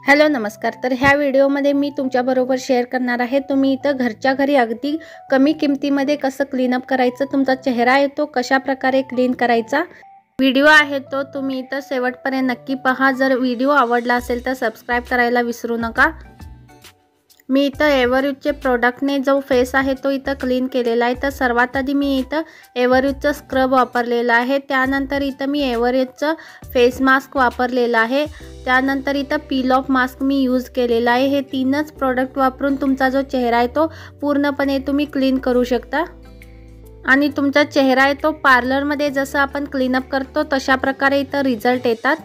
Hello नमस्कार। तर ह्या व्हिडिओमध्ये मी तुमच्याबरोबर शेअर करणार आहे तुम्ही इथं घरच्या घरी अगदी कमी किमतीमध्ये कसं क्लीनअप करायचं, तुमचा चेहरा आहे तो कशा प्रकारे क्लीन करायचा। व्हिडिओ आहे तो तुम्ही इथं शेवटपर्यंत नक्की पहा। जर व्हिडिओ आवडला असेल तर सबस्क्राइब करायला विसरू नका। मी इथं एव्हरयूजचे प्रोडक्टने जो फेस आहे तो इथं क्लीन केलेला आहे। तर सर्वात आधी मी इथं एव्हरयूजचं स्क्रब वापरलेला आहे, त्यानंतर इथं मी एव्हरयूजचं फेस मास्क वापरलेला आहे, त्यानंतर इथं peel of mask me use केलेला आहे। हे तीनच प्रोडक्ट वापरून तुमचा जो चेहरा आहे तो पूर्णपणे तुम्ही क्लीन करू शकता आणि तुमचा चेहरा आहे तो पार्लरमध्ये जसं आपण क्लीनअप करतो तशा प्रकारे इथं रिझल्ट येतात।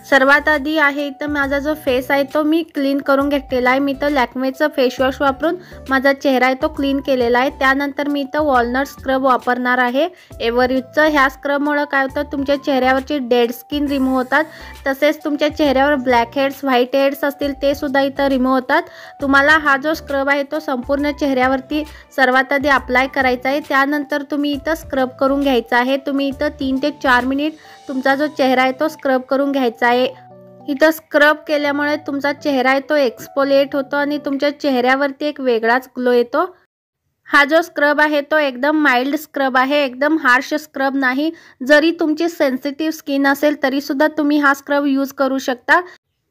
सर्वात आधी आहे इथं माझा जो फेस आहे तो मी क्लीन करून घेतलेला आहे। मी इथं लॅक्मेचं फेस वॉश वापरून माझा चेहरा आहे तो क्लीन केलेला आहे। त्यानंतर मी इथं वॉलनट स्क्रब वापरणार आहे एव्हरयूजचं। ह्या स्क्रबमुळे काय होतं, तुमच्या चेहऱ्यावरची डेड स्किन रिमूव्ह होतात, तसेच तुमच्या चेहऱ्यावर ब्लॅक हेड्स व्हाईट हेड्स असतील ते सुद्धा इथं रिमूव्ह होतात। तुम्हाला हा जो स्क्रब आहे तो संपूर्ण चेहऱ्यावरती सर्वात आधी अप्लाय करायचा आहे, त्यानंतर तुम्ही इथं स्क्रब करून घ्यायचा आहे। तुम्ही इथं 3 ते 4 मिनिट तुमचा जो चेहरा आहे तो स्क्रब करून घ्यायचा आहे। इथं स्क्रब केल्यामुळे तुमचा चेहरा आहे तो एक्सफोलिएट होतो आणि तुमच्या चेहऱ्यावरती एक वेगळाच ग्लो येतो। हा जो स्क्रब आहे तो एकदम माइल्ड स्क्रब आहे, एकदम हार्श स्क्रब नाही। जरी तुमची सेन्सिटिव्ह स्किन असेल तरी सुद्धा तुम्ही हा स्क्रब यूज करू शकता।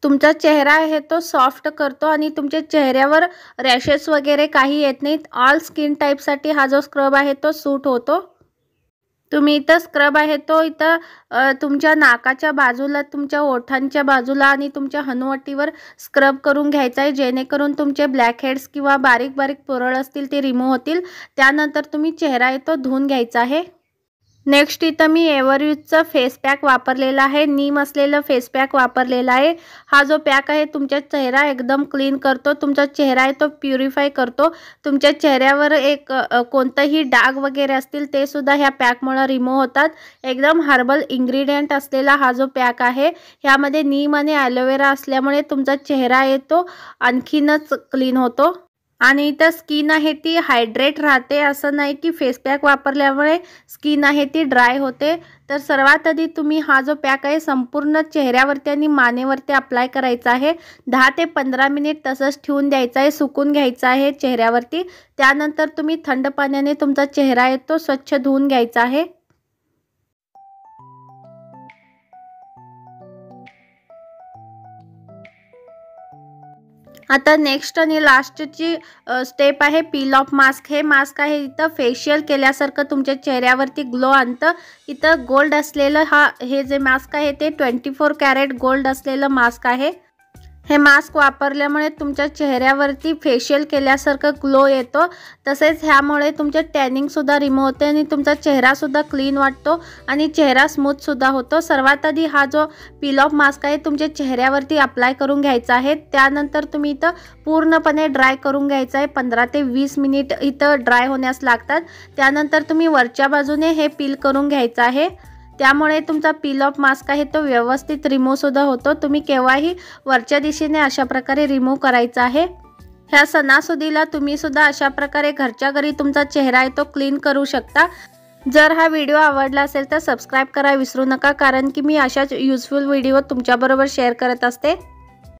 तुमचा चेहरा आहे तो सॉफ्ट करतो आणि तुमच्या चेहऱ्यावर रॅशेस वगैरे काही येत नाहीत। ऑल स्किन टाईपसाठी हा जो स्क्रब आहे तो सूट होतो। तुम्ही इथं स्क्रब आहे तो इथं तुमच्या नाकाच्या बाजूला, तुमच्या ओठांच्या बाजूला आणि तुमच्या हनुवटीवर स्क्रब करून घ्यायचा आहे, जेणेकरून तुमचे ब्लॅक हेड्स किंवा बारीक बारीक पुरळ असतील ते रिमूव्ह होतील। त्यानंतर तुम्ही चेहरा आहे तो धुवून घ्यायचा आहे। नेक्स्ट इथं मी एव्हरयूजचं फेस पॅक वापरलेला आहे, नीम असलेलं फेस पॅक वापरलेला आहे। हा जो पॅक आहे तुमचा चेहरा एकदम क्लीन करतो, तुमचा चेहरा आहे तो प्युरिफाय करतो। तुमच्या चेहऱ्यावर एक कोणतेही डाग वगैरे असतील ते सुद्धा ह्या पॅकमुळे रिमूव्ह होतात। एकदम हर्बल इन्ग्रेडियंट असलेला हा जो पॅक आहे, ह्यामध्ये नीम आणि ॲलोवेरा असल्यामुळे तुमचा चेहरा आहे तो आणखीनच क्लीन होतो आणि इथं स्किन आहे ती हायड्रेट राहते। असं नाही की फेस पॅक वापरल्यामुळे स्किन आहे ती ड्राय होते। तर सर्वात आधी तुम्ही हा जो पॅक आहे संपूर्ण चेहऱ्यावरती आणि मानेवरती अप्लाय करायचा आहे। 10 ते 15 मिनिट तसंच ठेवून द्यायचं आहे, सुकून घ्यायचं आहे चेहऱ्यावरती। त्यानंतर तुम्ही थंड पाण्याने तुमचा चेहरा आहे तो स्वच्छ धुवून घ्यायचा आहे। आता नेक्स्ट आणि लास्टची स्टेप आहे पील ऑफ मास्क। हे मास्क आहे इथं फेशियल केल्यासारखं तुमच्या चेहऱ्यावरती ग्लो आणतं। इथं गोल्ड असलेलं हे जे मास्क आहे ते 24 कॅरेट गोल्ड असलेलं मास्क आहे। हे मास्क वापरल्यामुळे तुमच्या चेहऱ्यावरती फेशियल केल्यासारखं ग्लो येतो, तसेच ह्यामुळे तुमचे टॅनिंग सुद्धा रिमूव्ह होते आणि तुमचा चेहरा सुद्धा क्लीन वाटतो आणि चेहरा स्मूथ सुद्धा होतो। सर्वात आधी हा जो पील ऑफ मास्क आहे तुमच्या चेहऱ्यावरती अप्लाय करून घ्यायचा आहे, त्यानंतर तुम्ही इथं पूर्णपणे ड्राय करून घ्यायचं आहे। 15 ते 20 मिनिट इथं ड्राय होण्यास लागतात। त्यानंतर तुम्ही वरच्या बाजूने हे पील करून घ्यायचं आहे, त्यामुळे तुमचा पील ऑफ मास्क आहे तो व्यवस्थित रिमूव्ह सुद्धा होतो। तुम्ही केव्हाही वरच्या दिशेने अशा प्रकारे रिमूव्ह करायचा आहे। ह्या सणासुदीला तुम्ही सुद्धा अशा प्रकारे घरच्या घरी तुमचा चेहरा आहे तो क्लीन करू शकता। जर हा व्हिडिओ आवडला असेल तर सबस्क्राइब करा विसरू नका, कारण की मी अशाच युजफुल व्हिडिओ तुमच्याबरोबर शेअर करत असते।